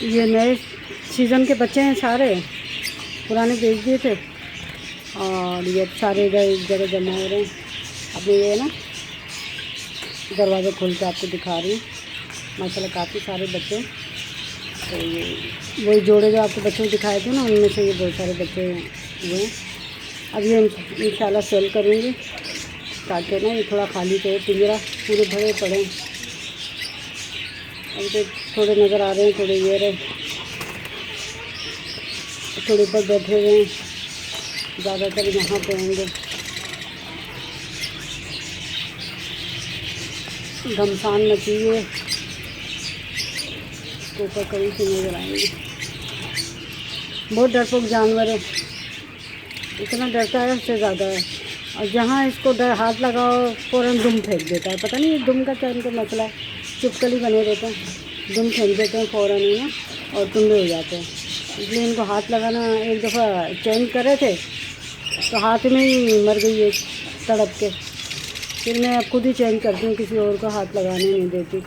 ये नए सीज़न के बच्चे हैं सारे, पुराने बेच दिए थे और ये सारे इधर एक जगह जमा हो रहे हैं। अब ये ना दरवाज़ा खोल के आपको दिखा रही हूँ। माशाल्लाह काफ़ी सारे बच्चे हैं। तो ये वही जोड़े जो आपको बच्चों को दिखाए थे ना, उनमें से ये बहुत सारे बच्चे हुए हैं। अब ये इंशाल्लाह सेल करूँगी ताकि ना ये थोड़ा खाली तो पिंजरा पूरे भरे पड़े हैं। अभी तो थोड़े नज़र आ रहे हैं, थोड़े ये रहे, थोड़े ऊपर बैठे हुए हैं, ज़्यादातर यहाँ पे होंगे। घमसान मची है, तो ऊपर कहीं से नज़र आएंगे। बहुत डरपोक जानवर है, इतना डरता है उससे ज़्यादा है। और जहाँ इसको हाथ लगाओ फ़ौरन दुम फेंक देता है। पता नहीं ये दुम का क्या इनका मसला है, चुपकली बने रहते हैं, दुम फेंक देते हैं फ़ौरन ही ना और टुंडे हो जाते हैं। इसलिए इनको हाथ लगाना, एक दफ़ा चेंज करे थे तो हाथ में ही मर गई है तड़प के। फिर मैं अब खुद ही चेंज करती हूँ, किसी और को हाथ लगाने नहीं देती।